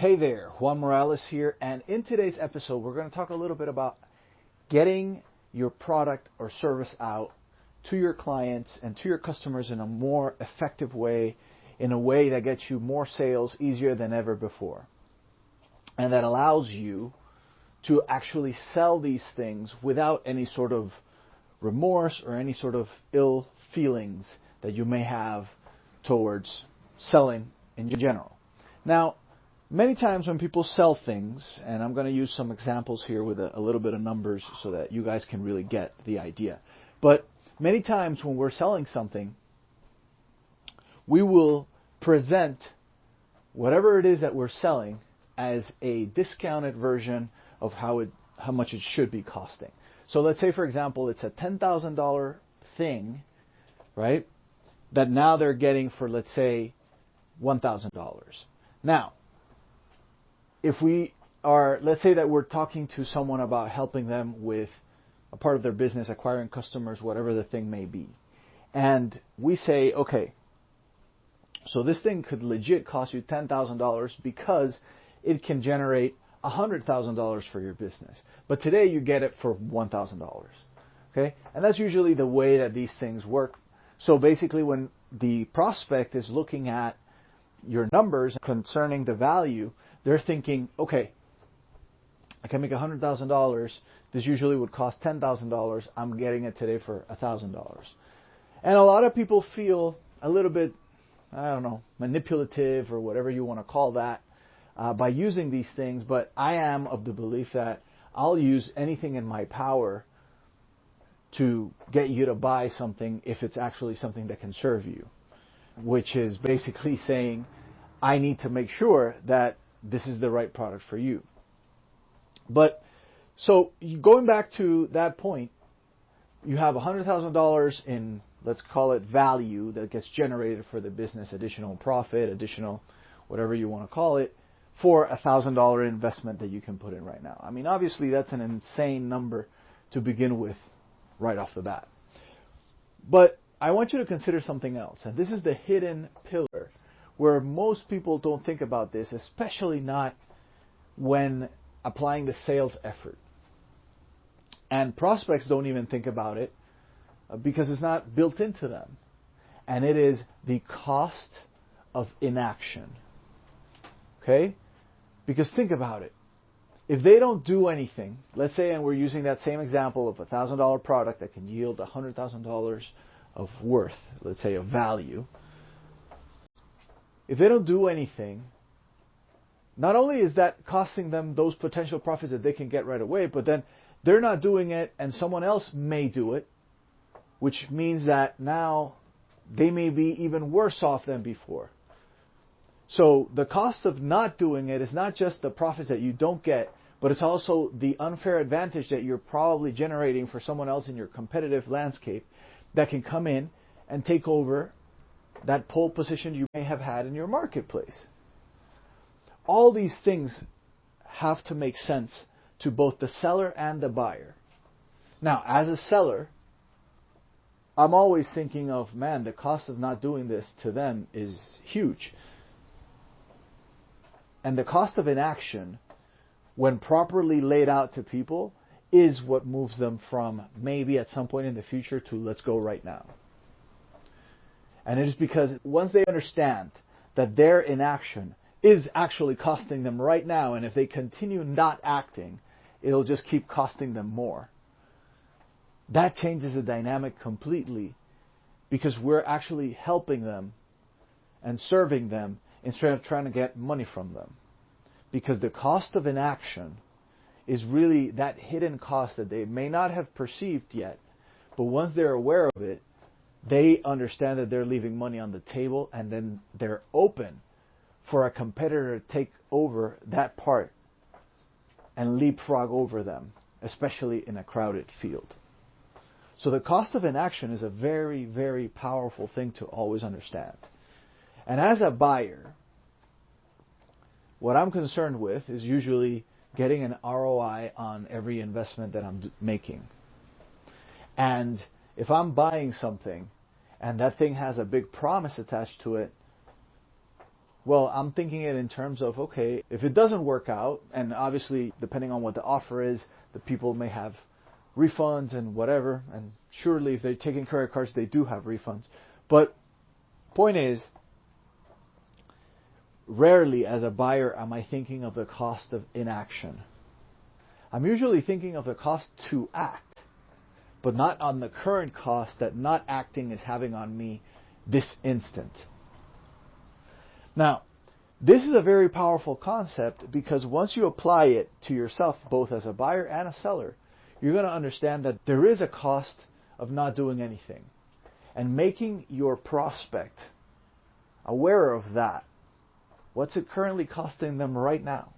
Hey there, Juan Morales here, and in today's episode we're going to talk a little bit about getting your product or service out to your clients and to your customers in a more effective way, in a way that gets you more sales easier than ever before, and that allows you to actually sell these things without any sort of remorse or any sort of ill feelings that you may have towards selling in general. Now, many times when people sell things, and I'm going to use some examples here with a little bit of numbers so that you guys can really get the idea. But many times when we're selling something, we will present whatever it is that we're selling as a discounted version of how much it should be costing. So let's say, for example, it's a $10,000 thing, right, that now they're getting for, let's say, $1,000. Now, if we are, let's say that we're talking to someone about helping them with a part of their business, acquiring customers, whatever the thing may be. And we say, okay, so this thing could legit cost you $10,000 because it can generate $100,000 for your business. But today you get it for $1,000. Okay? And that's usually the way that these things work. So basically when the prospect is looking at your numbers concerning the value, they're thinking, okay, I can make $100,000. This usually would cost $10,000. I'm getting it today for $1,000. And a lot of people feel a little bit, manipulative or whatever you want to call that by using these things. But I am of the belief that I'll use anything in my power to get you to buy something if it's actually something that can serve you, which is basically saying I need to make sure that this is the right product for you. But so going back to that point, you have $100,000 in, let's call it value, that gets generated for the business, additional profit, additional whatever you want to call it, for $1,000 investment that you can put in right now. I mean, obviously that's an insane number to begin with right off the bat. But I want you to consider something else, and this is the hidden pillar where most people don't think about this, especially not when applying the sales effort. And prospects don't even think about it because it's not built into them. And it is the cost of inaction. Okay? Because think about it. If they don't do anything, let's say, and we're using that same example of a $1,000 product that can yield $100,000 of worth, let's say, of value. If they don't do anything, not only is that costing them those potential profits that they can get right away, but then they're not doing it and someone else may do it, which means that now they may be even worse off than before. So the cost of not doing it is not just the profits that you don't get, but it's also the unfair advantage that you're probably generating for someone else in your competitive landscape that can come in and take over that pole position you may have had in your marketplace. All these things have to make sense to both the seller and the buyer. Now, as a seller, I'm always thinking of, man, the cost of not doing this to them is huge. And the cost of inaction, when properly laid out to people, is what moves them from maybe at some point in the future to let's go right now. And it is because once they understand that their inaction is actually costing them right now, and if they continue not acting, it'll just keep costing them more. That changes the dynamic completely because we're actually helping them and serving them instead of trying to get money from them. Because the cost of inaction is really that hidden cost that they may not have perceived yet, but once they're aware of it, they understand that they're leaving money on the table, and then they're open for a competitor to take over that part and leapfrog over them, especially in a crowded field. So the cost of inaction is a very, very powerful thing to always understand. And as a buyer, what I'm concerned with is usually getting an ROI on every investment that I'm making. And if I'm buying something and that thing has a big promise attached to it, Well, I'm thinking it in terms of, okay, if it doesn't work out, and obviously depending on what the offer is, the people may have refunds and whatever, and surely if they're taking credit cards, they do have refunds. But point is, rarely as a buyer am I thinking of the cost of inaction. I'm usually thinking of the cost to act, but not on the current cost that not acting is having on me this instant. Now, this is a very powerful concept because once you apply it to yourself, both as a buyer and a seller, you're going to understand that there is a cost of not doing anything. And making your prospect aware of that. What's it currently costing them right now?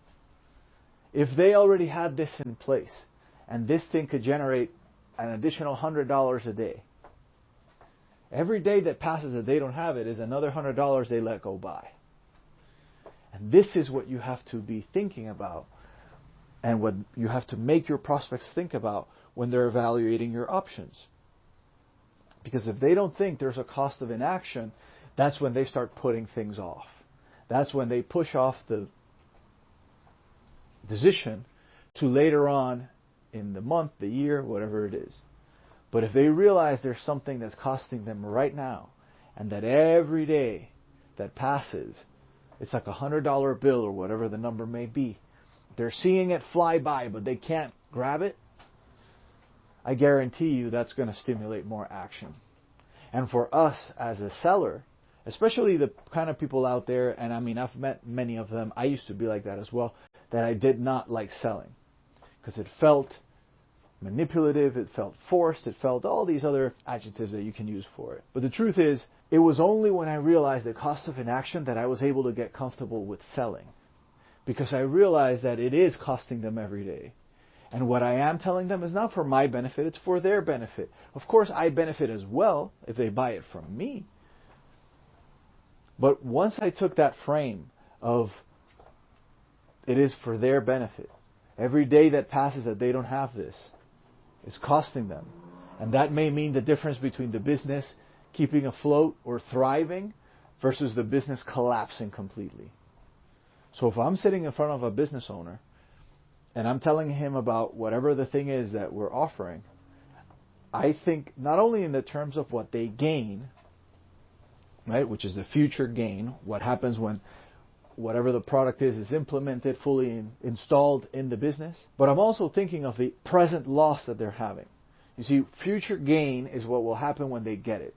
If they already had this in place, and this thing could generate an additional $100 a day, every day that passes that they don't have it is another $100 they let go by. And this is what you have to be thinking about, and what you have to make your prospects think about when they're evaluating your options. Because if they don't think there's a cost of inaction, that's when they start putting things off. That's when they push off the decision to later on in the month, the year, whatever it is. But if they realize there's something that's costing them right now, and that every day that passes, it's like $100 bill or whatever the number may be, they're seeing it fly by, but they can't grab it, I guarantee you that's going to stimulate more action. And for us as a seller, especially the kind of people out there, and I mean, I've met many of them, I used to be like that as well, that I did not like selling. Because it felt manipulative, it felt forced, it felt all these other adjectives that you can use for it. But the truth is, it was only when I realized the cost of inaction that I was able to get comfortable with selling. Because I realized that it is costing them every day. And what I am telling them is not for my benefit, it's for their benefit. Of course, I benefit as well if they buy it from me. But once I took that frame of it is for their benefit, every day that passes that they don't have this is costing them. And that may mean the difference between the business keeping afloat or thriving versus the business collapsing completely. So if I'm sitting in front of a business owner and I'm telling him about whatever the thing is that we're offering, I think not only in the terms of what they gain, right, which is the future gain, what happens when whatever the product is implemented, fully installed in the business, but I'm also thinking of the present loss that they're having. You see, future gain is what will happen when they get it.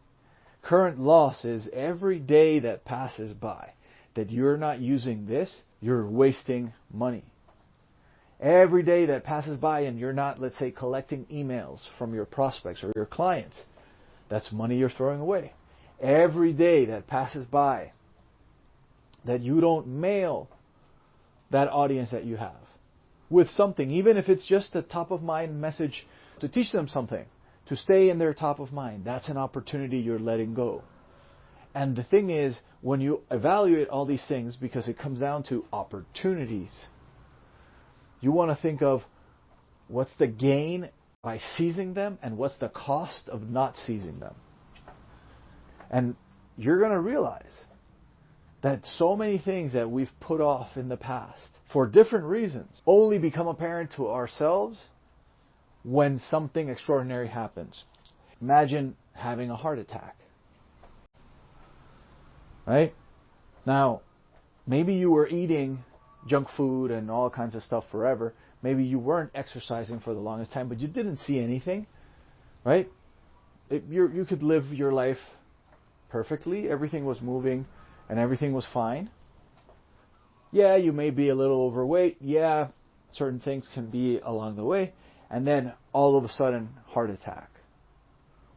Current loss is every day that passes by that you're not using this, you're wasting money. Every day that passes by and you're not, let's say, collecting emails from your prospects or your clients, that's money you're throwing away. Every day that passes by that you don't mail that audience that you have with something, even if it's just a top of mind message to teach them something, to stay in their top of mind, that's an opportunity you're letting go. And the thing is, when you evaluate all these things, because it comes down to opportunities, you want to think of what's the gain by seizing them and what's the cost of not seizing them. And you're going to realize that so many things that we've put off in the past for different reasons only become apparent to ourselves when something extraordinary happens. Imagine having a heart attack. Right? Now, maybe you were eating junk food and all kinds of stuff forever. Maybe you weren't exercising for the longest time, but you didn't see anything. Right? You could live your life perfectly. Everything was moving and everything was fine. Yeah, you may be a little overweight. Yeah, certain things can be along the way. And then all of a sudden, heart attack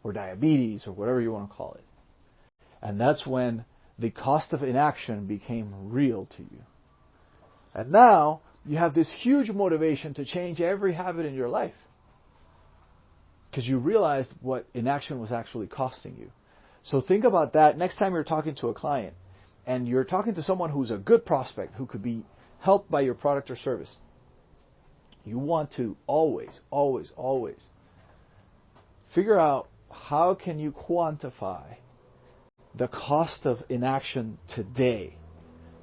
or diabetes or whatever you want to call it. And that's when the cost of inaction became real to you. And now you have this huge motivation to change every habit in your life because you realized what inaction was actually costing you. So think about that next time you're talking to a client and you're talking to someone who's a good prospect who could be helped by your product or service. You want to always figure out how can you quantify the cost of inaction today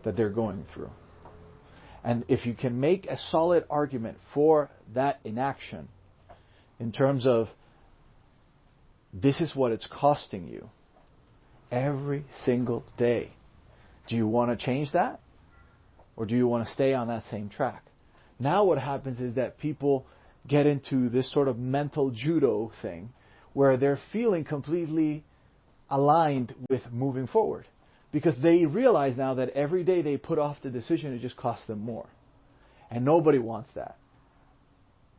that they're going through. And if you can make a solid argument for that inaction in terms of this is what it's costing you every single day, do you want to change that? Or do you want to stay on that same track? Now what happens is that people get into this sort of mental judo thing where they're feeling completely aligned with moving forward. Because they realize now that every day they put off the decision, it just costs them more. And nobody wants that.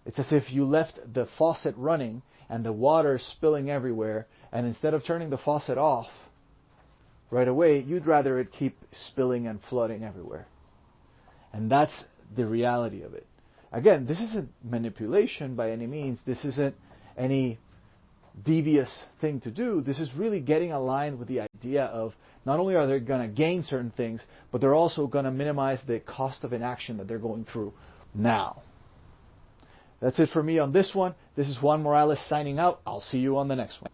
It's as if you left the faucet running and the water spilling everywhere, and instead of turning the faucet off right away, you'd rather it keep spilling and flooding everywhere. And that's the reality of it. Again, this isn't manipulation by any means. This isn't any devious thing to do. This is really getting aligned with the idea of not only are they going to gain certain things, but they're also going to minimize the cost of inaction that they're going through now. That's it for me on this one. This is Juan Morales signing out. I'll see you on the next one.